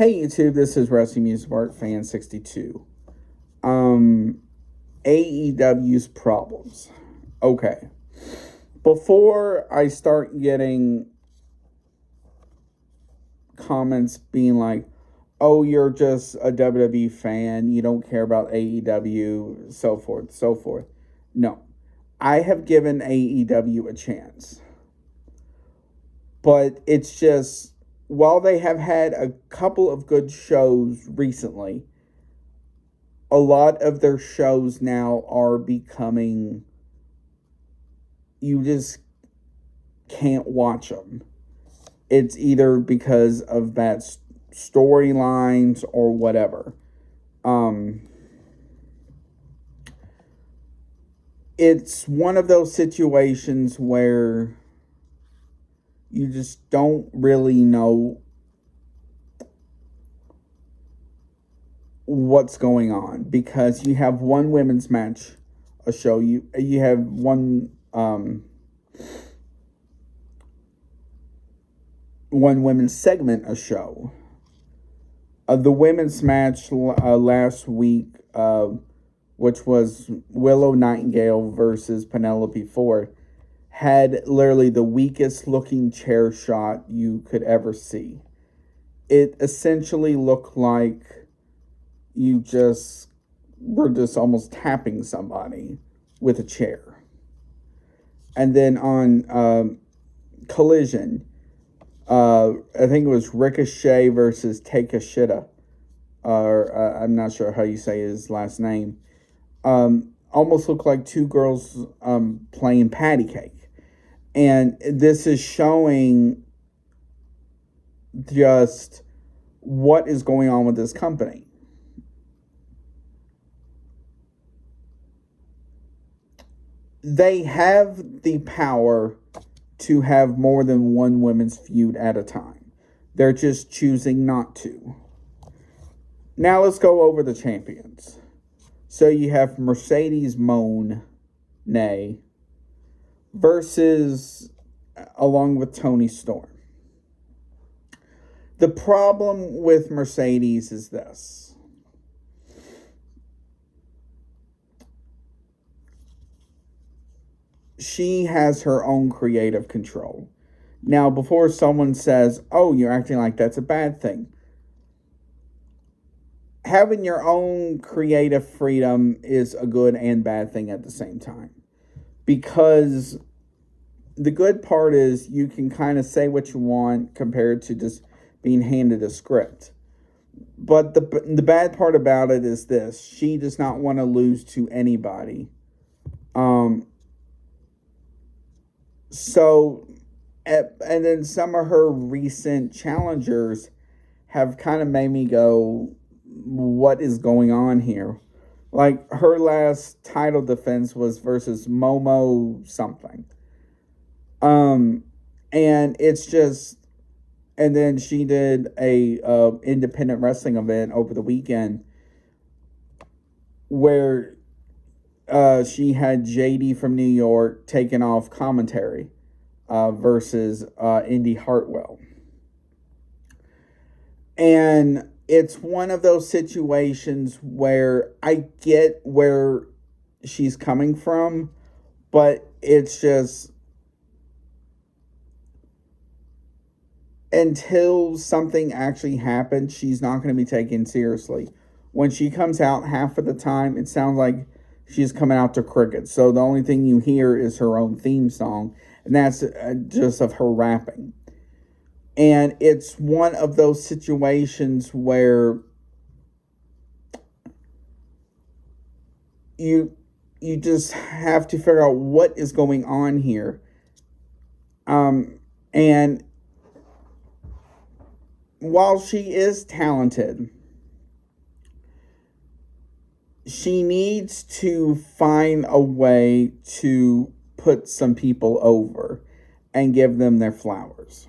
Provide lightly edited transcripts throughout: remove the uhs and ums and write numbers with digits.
Hey YouTube, this is Wrestling Music Art Fan 62. AEW's problems. Okay. Before I start getting comments being like, oh, you're just a WWE fan, you don't care about AEW, so forth, so forth. No. I have given AEW a chance. But it's just, while they have had a couple of good shows recently, a lot of their shows now are becoming, you just can't watch them. It's either because of bad storylines or whatever. It's one of those situations where you just don't really know what's going on, because you have one women's match a show, you have one women's segment a show. The women's match last week, which was Willow Nightingale versus Penelope Ford, had literally the weakest looking chair shot you could ever see. It essentially looked like you were just almost tapping somebody with a chair. And then on Collision, I think it was Ricochet versus Takeshita, or I'm not sure how you say his last name. Almost looked like two girls playing patty cake. And this is showing just what is going on with this company. They have the power to have more than one women's feud at a time. They're just choosing not to. Now let's go over the champions. So you have Mercedes Moné versus, along with Toni Storm. The problem with Mercedes is this. She has her own creative control. Now, before someone says, oh, you're acting like that's a bad thing, having your own creative freedom is a good and bad thing at the same time. Because the good part is you can kind of say what you want compared to just being handed a script. But the bad part about it is this. She does not want to lose to anybody. And then some of her recent challengers have kind of made me go, what is going on here? Like, her last title defense was versus Momo something. And it's just, and then she did a independent wrestling event over the weekend where she had JD from New York taking off commentary versus Indy Hartwell. And it's one of those situations where I get where she's coming from, but it's just, until something actually happens, she's not going to be taken seriously. When she comes out, half of the time, it sounds like she's coming out to crickets. So the only thing you hear is her own theme song, and that's just of her rapping. And it's one of those situations where you just have to figure out what is going on here. And while she is talented, she needs to find a way to put some people over and give them their flowers.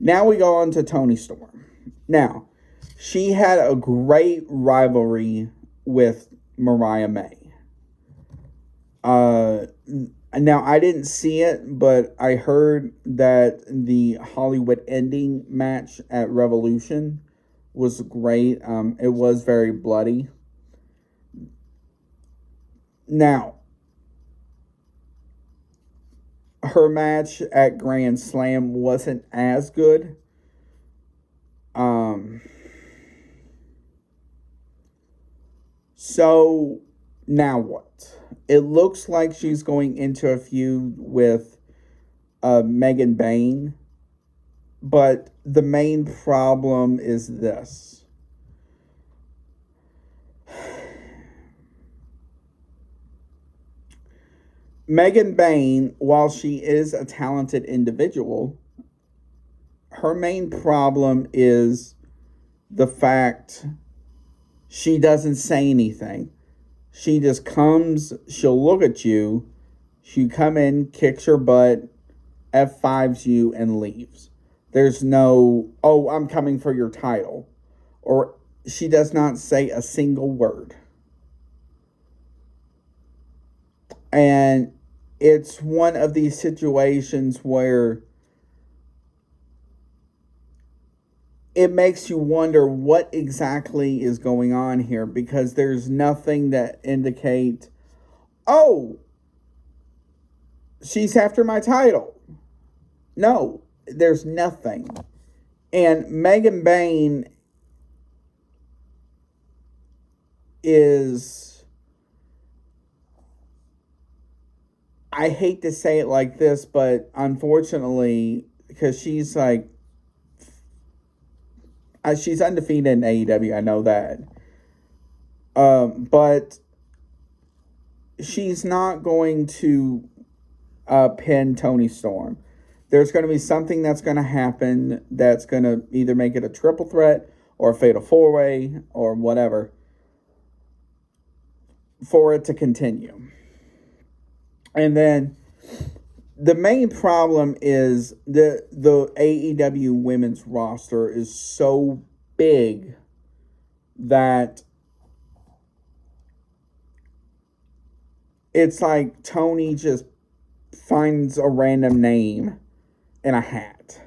Now we go on to Toni Storm. Now, she had a great rivalry with Mariah May. Now, I didn't see it, but I heard that the Hollywood ending match at Revolution was great. It was very bloody. Now, her match at Grand Slam wasn't as good. Um, so now what? It looks like she's going into a feud with Megan Bayne, but the main problem is this. Megan Bayne, while she is a talented individual, her main problem is the fact she doesn't say anything. She just comes, she'll look at you, she come in, kicks her butt, F5s you, and leaves. There's no, oh, I'm coming for your title. Or she does not say a single word. And it's one of these situations where it makes you wonder what exactly is going on here, because there's nothing that indicate, oh, she's after my title. No, there's nothing. And Megan Bayne is, I hate to say it like this, but unfortunately, because she's like, she's undefeated in AEW, I know that. But she's not going to pin Toni Storm. There's going to be something that's going to happen that's going to either make it a triple threat or a fatal four-way or whatever for it to continue. And then the main problem is the AEW women's roster is so big that it's like Tony just finds a random name in a hat.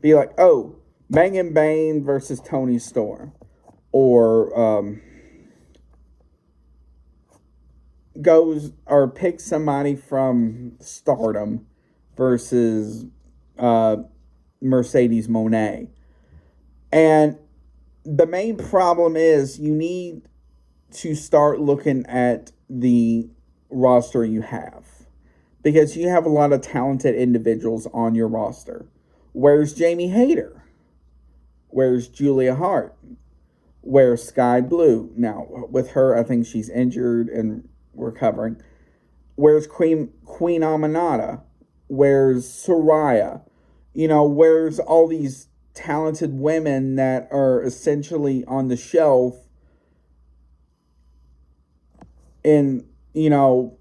Be like, oh, Megan Bayne versus Toni Storm. Or goes or picks somebody from Stardom versus Mercedes Moné. And the main problem is you need to start looking at the roster you have, because you have a lot of talented individuals on your roster. Where's Jamie Hayter? Where's Julia Hart? Where's Sky Blue? Now, with her, I think she's injured and recovering. Where's Queen Aminata? Where's Soraya? You know, where's all these talented women that are essentially on the shelf and, you know,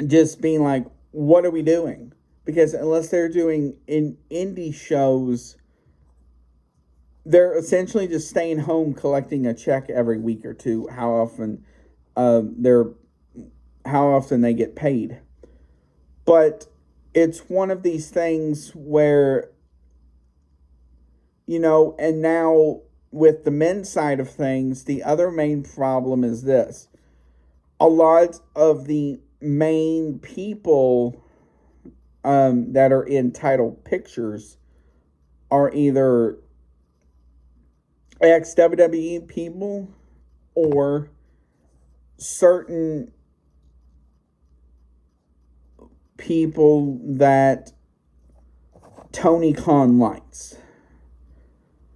just being like, what are we doing? Because unless they're doing in indie shows, they're essentially just staying home collecting a check every week or two. How often they get paid. But it's one of these things where, you know, and now with the men's side of things, the other main problem is this. A lot of the main people that are in title pictures are either ex-WWE people or certain people that Tony Khan likes.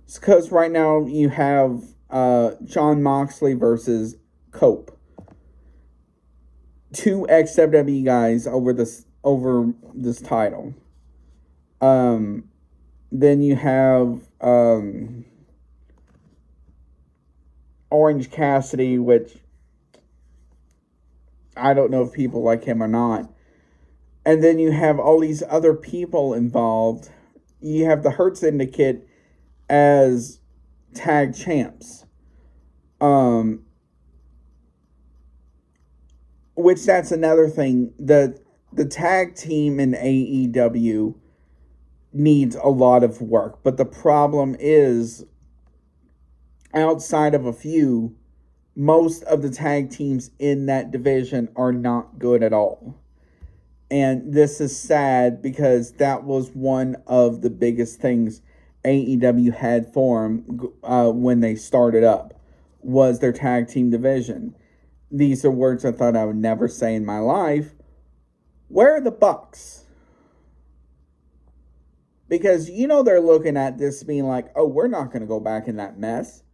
It's because right now you have Jon Moxley versus Cope. Two ex-WWE guys over this title. Then you have Orange Cassidy, which I don't know if people like him or not. And then you have all these other people involved. You have the Hurt Syndicate as tag champs. Which that's another thing. The the tag team in AEW needs a lot of work. But the problem is, outside of a few, most of the tag teams in that division are not good at all. And this is sad because that was one of the biggest things AEW had for them when they started up, was their tag team division. These are words I thought I would never say in my life. Where are the Bucks? Because they're looking at this being like, oh, we're not going to go back in that mess.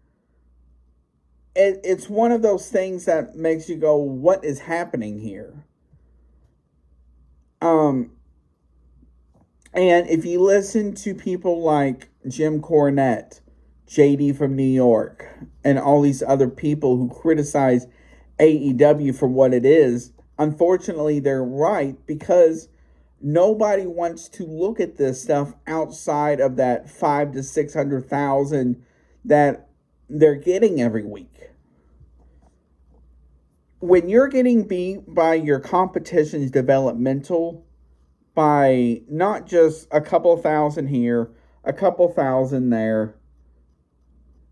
It's one of those things that makes you go, what is happening here? And if you listen to people like Jim Cornette, JD from New York, and all these other people who criticize AEW for what it is, unfortunately they're right, because nobody wants to look at this stuff outside of that 500,000 to 600,000 that they're getting every week. When you're getting beat by your competition's developmental, by not just a couple thousand here, a couple thousand there,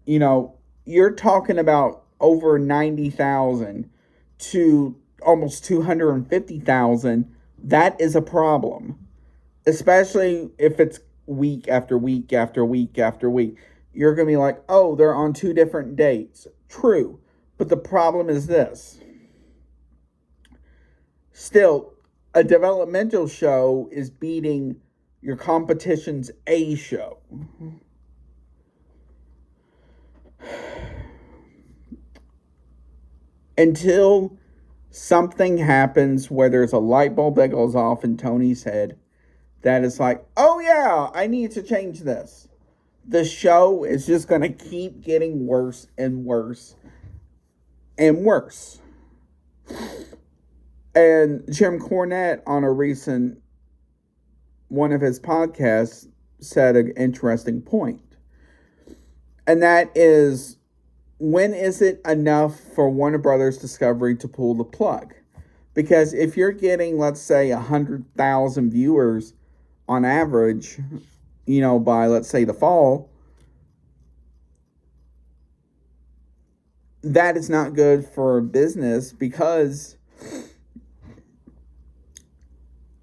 you're talking about over 90,000 to almost 250,000. That is a problem, especially if it's week after week after week after week. You're going to be like, oh, they're on 2 different dates. True, but the problem is this. Still, a developmental show is beating your competition's A show. Until something happens where there's a light bulb that goes off in Tony's head that is like, oh yeah, I need to change this, the show is just going to keep getting worse and worse and worse. And Jim Cornette, on a recent one of his podcasts, said an interesting point. And that is, when is it enough for Warner Brothers Discovery to pull the plug? Because if you're getting, let's say, 100,000 viewers on average, by, let's say, the fall, that is not good for business, because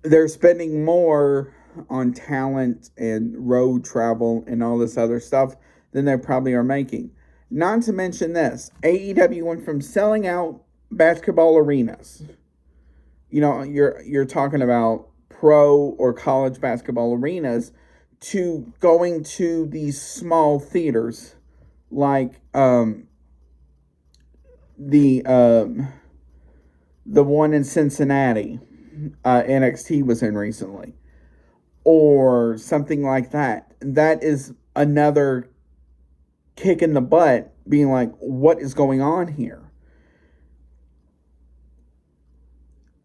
they're spending more on talent and road travel and all this other stuff than they probably are making. Not to mention this, AEW went from selling out basketball arenas. You're talking about pro or college basketball arenas, to going to these small theaters like the one in Cincinnati. NXT was in recently, or something like that. That is another kick in the butt, being like, what is going on here?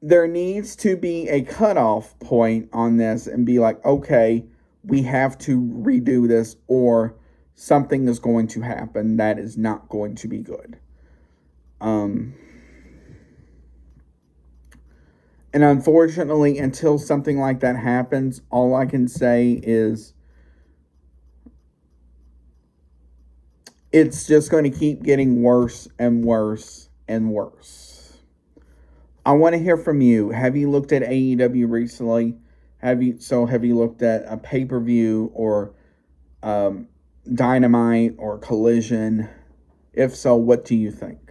There needs to be a cutoff point on this and be like, okay, we have to redo this, or something is going to happen that is not going to be good. And unfortunately, until something like that happens, all I can say is it's just going to keep getting worse and worse and worse. I want to hear from you. Have you looked at AEW recently? Have you looked at a pay-per-view or Dynamite or Collision? If so, what do you think?